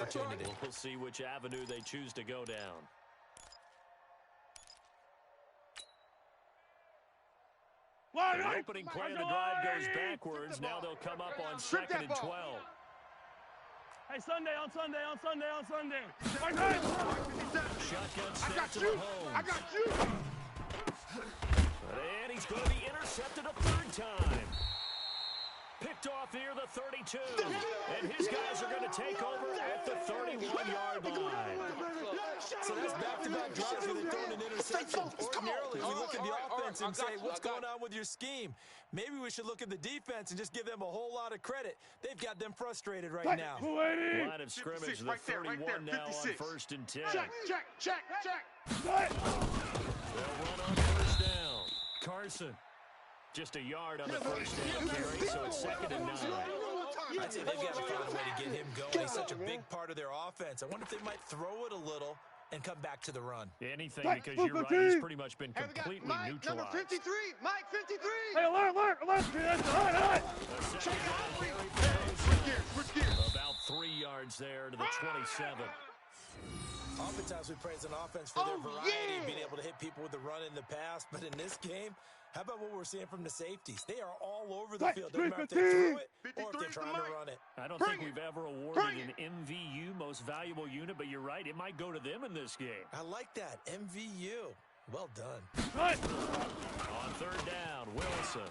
opportunity. We'll see which avenue they choose to go down. The opening play of the drive goes backwards. Now they'll come up on 2nd and 12. Hey, Sunday. Shotgun snap to Mahomes. I got you. And he's going to be intercepted a 3rd time. Picked off near the 32. And his guys are going to take over at the 31-yard line. So that's back-to-back drives where they're throwing an interception. Ordinarily, we look at the offense and say, what's going on with your scheme? Maybe we should look at the defense and just give them a whole lot of credit. They've got them frustrated right now. Line of scrimmage, the 31 now on 1st and 10. Check. They'll run on 1st down. Carson. Just a yard on the 1st down carry, so it's 2nd and 9. I'd say they've got to find a way to get him going. He's such a big part of their offense. I wonder if they might throw it a little and come back to the run. Anything, because you're right, he's pretty much been completely neutralized. Number 53, Mike 53. Hey, alert. Switch gears. About 3 yards there to the 27. Oftentimes we praise an offense for their variety, being able to hit people with the run in the pass. But in this game, how about what we're seeing from the safeties? They are all over the field. Doesn't matter if they throw it or if they're trying to run it. I don't think we've ever awarded an MVU, most valuable unit, but you're right, it might go to them in this game. I like that. MVU. Well done. Right. On 3rd down, Wilson.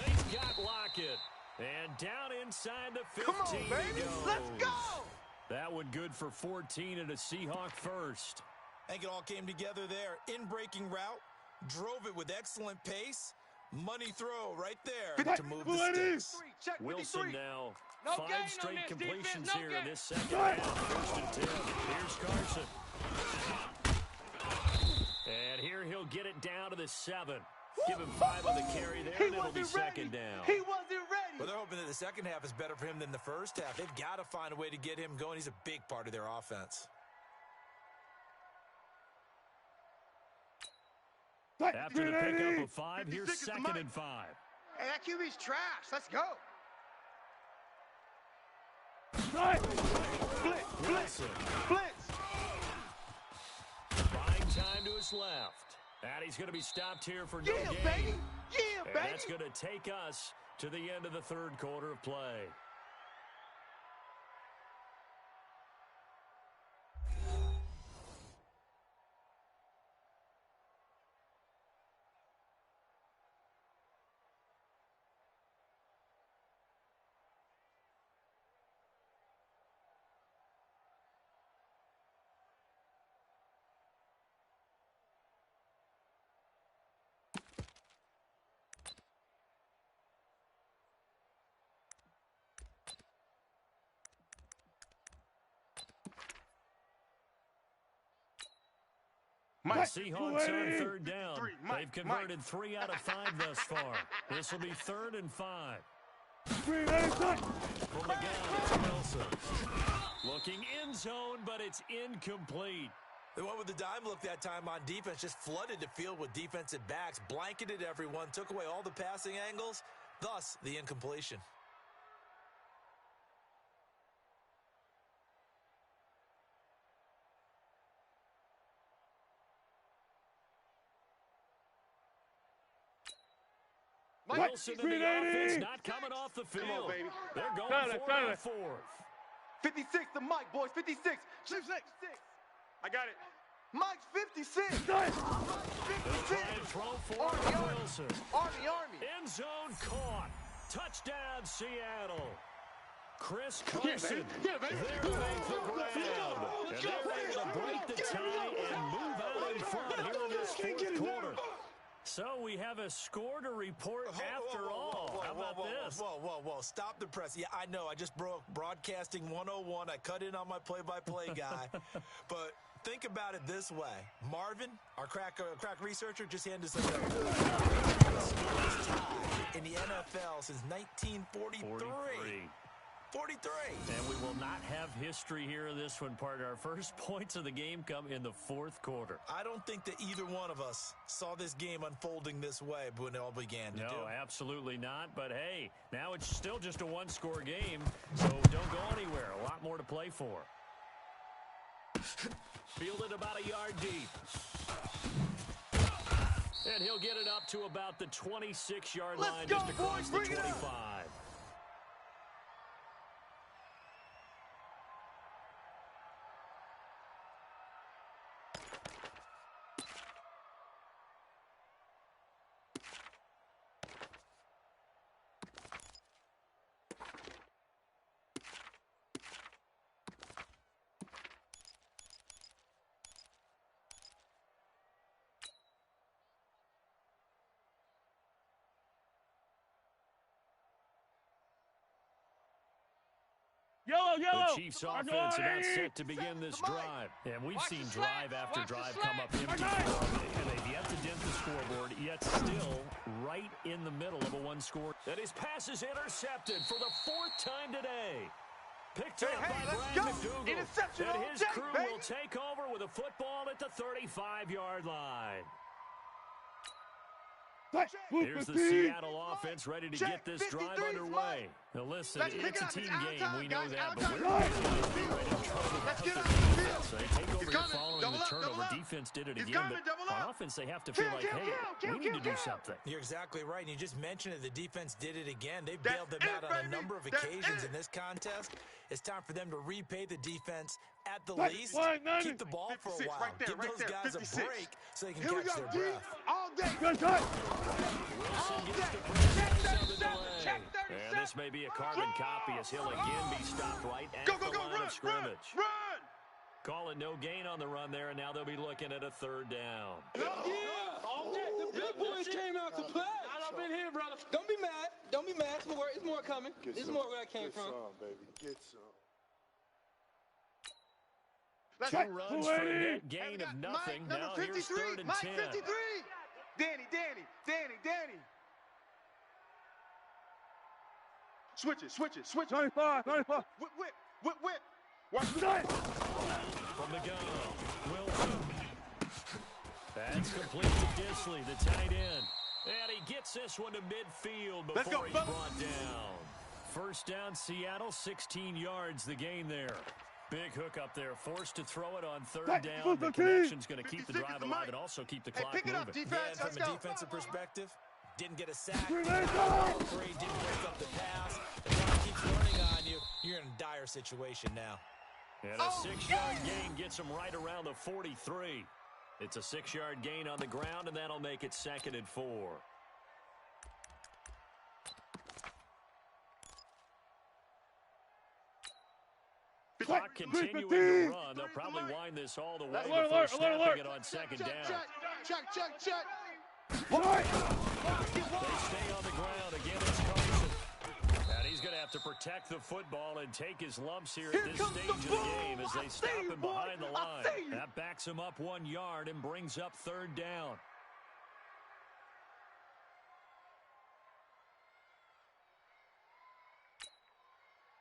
He's got Lockett. And down inside the 15 Come on, baby. goes. Let's go. That one good for 14 and a Seahawk first. I think it all came together there. In-breaking route, drove it with excellent pace. Money throw right there to move the sticks. Wilson now, No 5 gain on straight this defense, completions no here gain. in this second half. 1st and 10. Here's Carson. And here he'll get it down to the 7. Give him 5 on the carry there, and it'll be 2nd down. He wasn't ready. Well, they're hoping that the second half is better for him than the first half. They've got to find a way to get him going. He's a big part of their offense. After the pickup of 5, here's 2nd and 5. Hey, that QB's trash. Let's go. Right. Wilson. Blitz. Buying time to his left. And he's going to be stopped here for no gain. Baby. And that's going to take us to the end of the 3rd quarter of play. The Seahawks on 3rd down. They've converted 3 out of 5 thus far. This will be 3rd and 5. From the gun, it's Wilson. Looking end zone, but it's incomplete. They went with the dime look that time on defense, just flooded the field with defensive backs, blanketed everyone, took away all the passing angles, thus the incompletion. Wilson in the offense, not coming off the field. Come on, baby. They're going for a 4th. 56 to Mike, boys. 56. 56. I got it. Mike's 56. They'll try and throw for Wilson. Army. End zone caught. Touchdown, Seattle. Chris Carson there to make the grab. And they're able to break the tie and move out in front here in this 4th quarter. So we have a score to report after all. How about this? Whoa. Stop the press. Yeah, I know. I just broke broadcasting 101. I cut in on my play-by-play guy. But think about it this way. Marvin, our crack researcher, just handed us a tie in the NFL since 1943. 43. And we will not have history here in this one, partner. Our first points of the game come in the fourth quarter. I don't think that either one of us saw this game unfolding this way when it all began. No, absolutely not. But, hey, now it's still just a one-score game, so don't go anywhere. A lot more to play for. Fielded about a yard deep. And he'll get it up to about the 26-yard line, just across the 25. Yellow. The Chiefs offense about set to begin this drive. And we've seen drive after drive come up empty. And they've yet to dent the scoreboard, yet still right in the middle of a one-score. And his pass is intercepted for the fourth time today. Picked up by Brad McDougal. And his crew will take over with a football at the 35-yard line. Here's the Seattle offense ready to get this drive underway. Now listen, it's a team game, we know that, but we're right in trouble with their defense. They take over here following the turnover. Defense did it again, but on offense they have to feel like, hey, we need to do something. You're exactly right, and you just mentioned it. The defense did it again. They bailed them out on a number of occasions in this contest. It's time for them to repay the defense at the least. Keep the ball for a while. Give those guys a break so they can catch their breath. All day. Wilson gets the pressure on the delay. And this may be a carbon copy as he'll again be stopped right at the line of scrimmage. Run! Call it no gain on the run there, and now they'll be looking at a third down. All day. The big boys came out to play. I've been here, brother. Don't be mad. Don't be mad. It's more coming. It's more where I came from. Get some, baby. Get some. Two runs for a net gain of nothing. Now here's 3rd and 10. Mike 53. Danny. Switch it. 95. Whip. Watch the From the gun, Wilson. That's complete to Disley, the tight end. And he gets this one to midfield before he's brought down. First down, Seattle, 16 yards, the gain there. Big hook up there, forced to throw it on 3rd down. The connection's going to keep the drive alive and also keep the clock moving. And from a defensive perspective, didn't get a sack. Didn't break up the pass. The clock keeps running on you. You're in a dire situation now. And a 6-yard gain gets him right around the 43. It's a 6-yard gain on the ground, and that'll make it 2nd and 4. Clock continuing to run. They'll probably wind this all the way before snapping it on 2nd down. Check. They stay on the ground. Again, it's Carson. And he's going to have to protect the football and take his lumps here at this stage of the game as they stop him behind the line. That backs him up 1 yard and brings up 3rd down.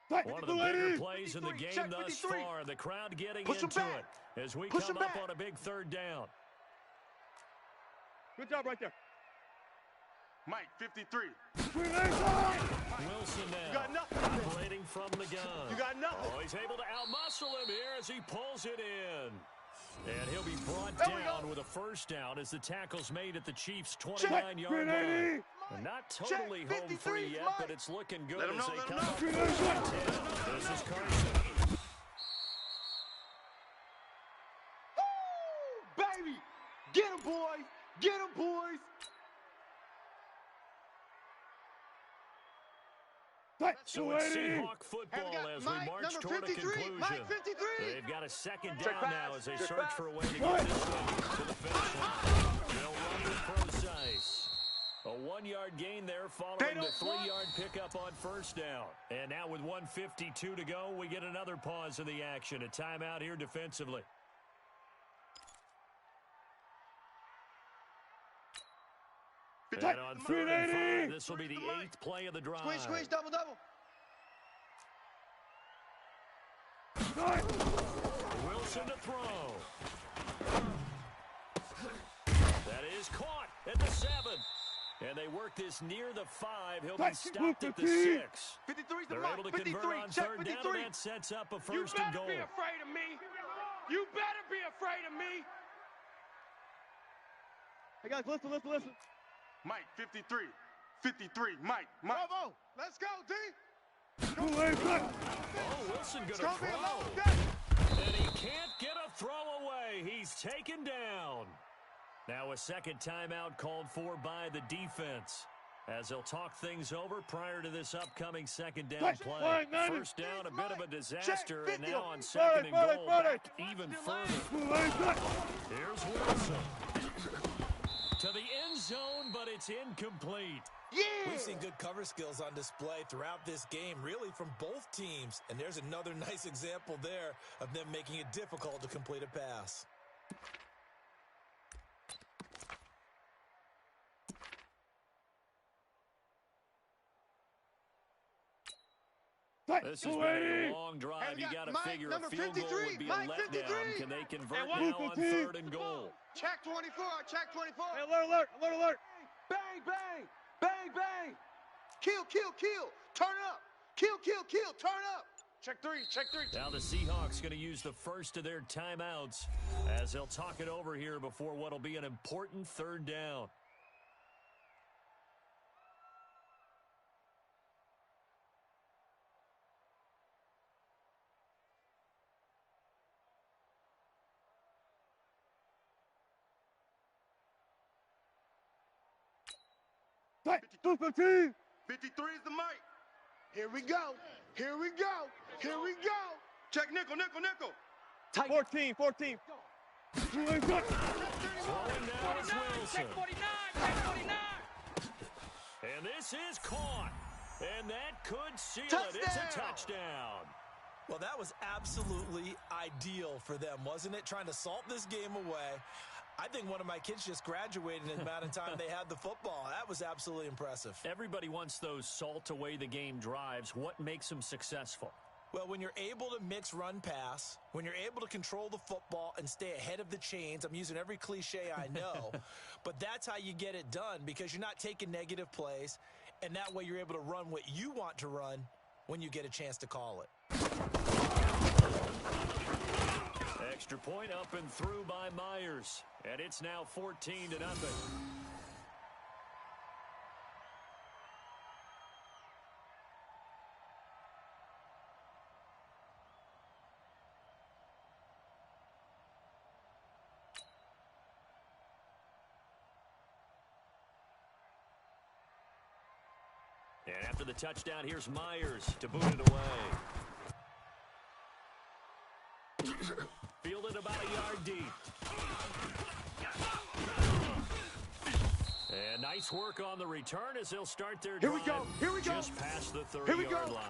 One of the bigger plays in the game thus far. The crowd getting into it as we come up on a big 3rd down. Good job right there. Mike 53. Wilson now. You got nothing. Operating from the gun. You got nothing. Oh, he's able to outmuscle him here as he pulls it in. And he'll be brought down with a first down as the tackle's made at the Chiefs' 29-yard line. Not totally home free yet, but it's looking good as they come up 10. This is Carson. Woo, baby! Get him, boys! So it's Seahawk football as we march toward a conclusion. They've got a 2nd down now as they search for a way to get this one to the finish line. They'll run with precise. A 1-yard gain there following the 3-yard pickup on first down. And now with 1:52 to go, we get another pause in the action. A timeout here defensively. And on 3rd and 5, this will be the 8th play of the drive. Squeeze, double. Wilson to throw. That is caught at the 7. And they work this near the 5. He'll be stopped at the 6. 53's the They're mic. able to 53. convert on Check 3rd 53. down, and that sets up a You 1st and better goal. be afraid of me. You better be afraid of me. Hey, guys, listen. Mike, 53. 53. Mike. Bravo. Let's go, D. Oh, Wilson going to throw. And he can't get a throw away. He's taken down. Now a second timeout called for by the defense, as they'll talk things over prior to this upcoming second down play. First down, a bit of a disaster, and now on 2nd and goal, back even further. Here's Wilson. To the end zone, but it's incomplete. We've seen good cover skills on display throughout this game, really from both teams. And there's another nice example there of them making it difficult to complete a pass. This has been a long drive. You got to figure a field goal would be a letdown. Can they convert now on 3rd and goal? Check 24. Check 24. Hey, alert. Bang, bang. Bang, bang. Kill. Turn up. Kill. Turn up. Check 3. Check 3. Now the Seahawks going to use the first of their timeouts as they'll talk it over here before what will be an important 3rd down. Hey, 215. 53 is the mic. Here we go. Check nickel. 14. Throwing down is Wilson. Check 49. Check 49. And this is caught. And that could seal it. It's a touchdown. Well, that was absolutely ideal for them, wasn't it? Trying to salt this game away. I think one of my kids just graduated in the amount of time they had the football. That was absolutely impressive. Everybody wants those salt away the game drives. What makes them successful? Well, when you're able to mix run pass, when you're able to control the football and stay ahead of the chains, I'm using every cliche I know, but that's how you get it done, because you're not taking negative plays, and that way you're able to run what you want to run when you get a chance to call it. Extra point up and through by Myers. And it's now 14-0. And after the touchdown, here's Myers to boot it away. Fielded about a yard deep. And nice work on the return as they'll start their drive. Here we go. Just past the 30-yard line.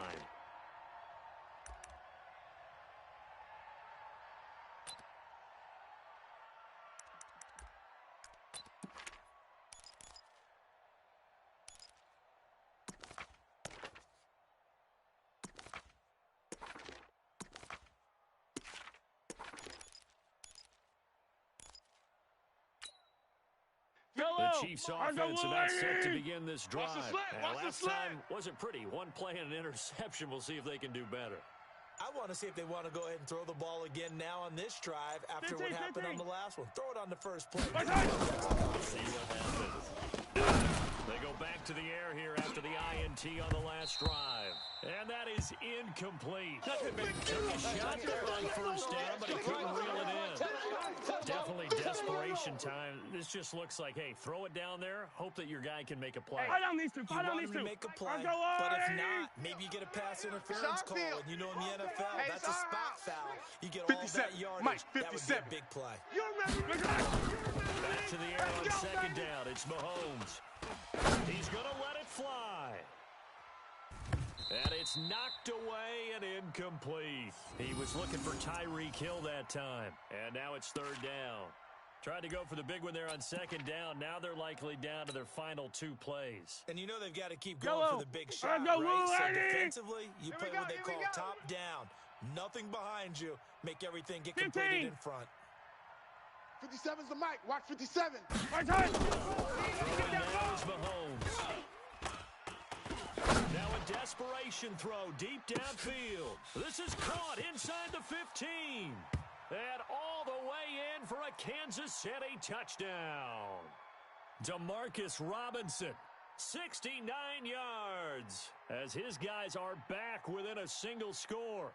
The Chiefs offense about set to begin this drive. Last time wasn't pretty. One play and an interception. We'll see if they can do better. I want to see if they want to go ahead and throw the ball again now on this drive after what happened on the last one. Throw it on the first play. See what happens. They go back to the air here after the INT on the last drive. And that is incomplete. Took a shot there on first down, but he couldn't reel it in. Definitely desperation time. This just looks like, hey, throw it down there, hope that your guy can make a play. I don't need to. You want him to make a play, but if not, maybe you get a pass interference call. And you know in the NFL, that's a spot foul. You get all that yardage. Mike, that would be a big play. Back to the air on second down. It's Mahomes. He's going to let it fly. And it's knocked away and incomplete. He was looking for Tyreek Hill that time. And now it's third down. Tried to go for the big one there on second down. Now they're likely down to their final two plays. And you know they've got to keep going for the big shot, right? So defensively, you play what they call top down. Nothing behind you. Make everything get completed in front. 57's the mic. Watch 57. My time. Now is Mahomes. Now a desperation throw deep downfield. This is caught inside the 15. And all the way in for a Kansas City touchdown. Demarcus Robinson, 69 yards, as his guys are back within a single score.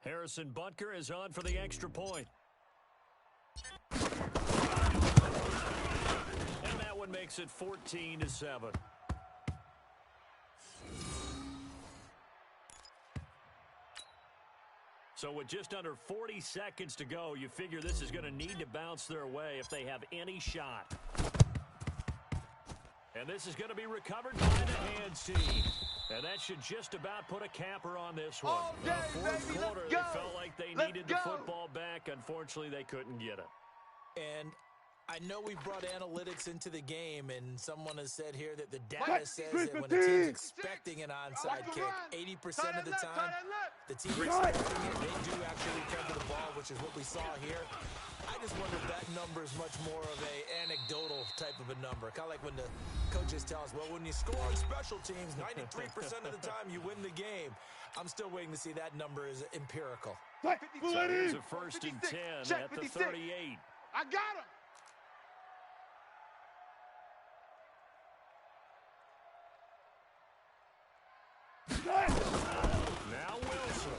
Harrison Butker is on for the extra point. And that one makes it 14-7. So with just under 40 seconds to go, you figure this is going to need to bounce their way if they have any shot. And this is going to be recovered by the hands team. And that should just about put a capper on this one. All day, Fourth baby, quarter, let's go. they felt like they Let's needed the go. football back. Unfortunately, they couldn't get it. And I know we brought analytics into the game, and someone has said here that the data says that when a team's expecting an onside kick, 80% of the time, the team expecting it, they do actually recover the ball, which is what we saw here. I just wonder if that number is much more of a anecdotal type of a number. Kind of like when the coaches tell us, well, when you score on special teams, 93% of the time you win the game. I'm still waiting to see that number is empirical. So here's a 1st and 10 at the 38. I got him. Now Wilson.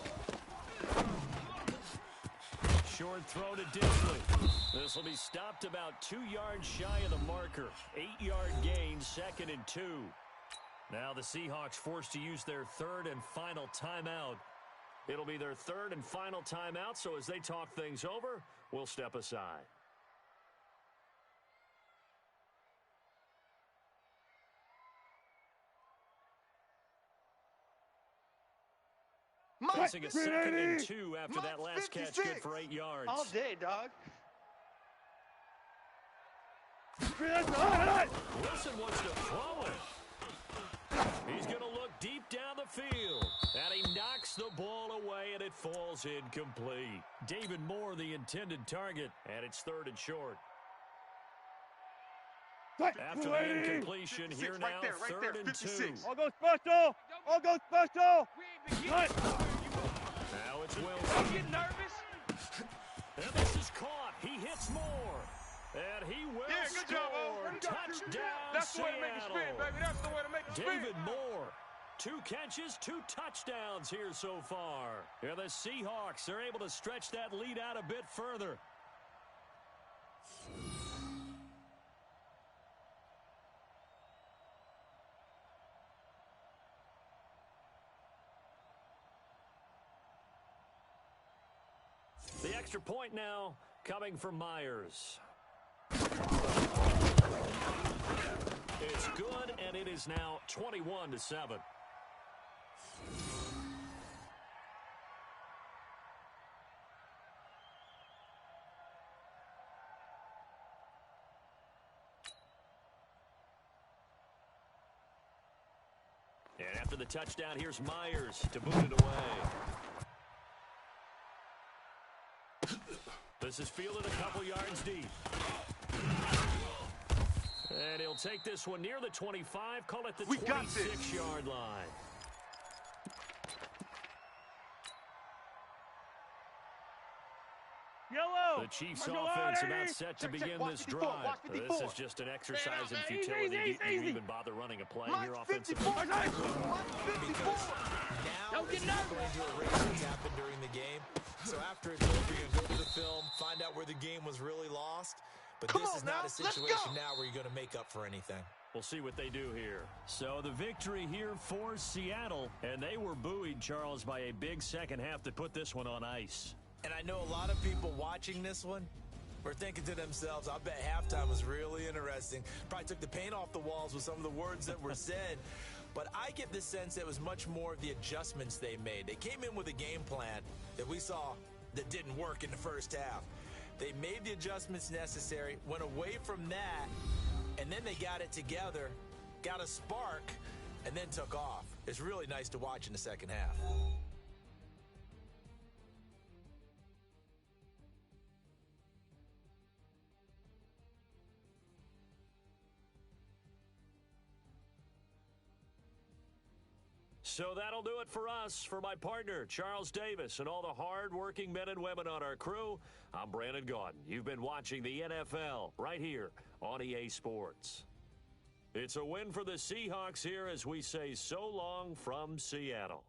Short throw to Disley. This will be stopped about 2 yards shy of the marker. 8-yard gain, 2nd and 2. Now the Seahawks forced to use their 3rd and final timeout. It'll be their 3rd and final timeout, so as they talk things over, we'll step aside. Facing a 2nd and 2 after that last catch, good for 8 yards. All day, dog. Wilson wants to throw it. He's going to look deep down the field. And he knocks the ball away, and it falls incomplete. David Moore, the intended target, and it's 3rd and short. After the incompletion, here now, right there, 3rd and 2. 56. All go special. All go special. Now it's Wilson. Get nervous. And this is caught. He hits Moore. And he will good score. job, O. Touchdown, That's the way to make it Seattle. spin, baby. That's the way to make it spin. David Moore. 2 catches, 2 touchdowns here so far. And the Seahawks are able to stretch that lead out a bit further. The extra point now coming from Myers. It's good, and it is now 21-7. And after the touchdown, here's Myers to boot it away. This is fielded a couple yards deep. And he'll take this one near the 25, call it the 26-yard line. Yellow. The Chiefs offense about set to begin this drive. This is just an exercise in futility. Do you even bother running a play here offensively? Because now Don't get it's not going to erase what's happened during the game. So after it's over, you're going to go to the film, find out where the game was really lost. But this is not a situation now where you're going to make up for anything. We'll see what they do here. So the victory here for Seattle. And they were buoyed, Charles, by a big second half that put this one on ice. And I know a lot of people watching this one were thinking to themselves, I bet halftime was really interesting. Probably took the paint off the walls with some of the words that were said. but I get the sense it was much more of the adjustments they made. They came in with a game plan that we saw that didn't work in the first half. They made the adjustments necessary, went away from that, and then they got it together, got a spark, and then took off. It's really nice to watch in the second half. So that'll do it for us. For my partner, Charles Davis, and all the hard-working men and women on our crew, I'm Brandon Gaudin. You've been watching the NFL right here on EA Sports. It's a win for the Seahawks here as we say so long from Seattle.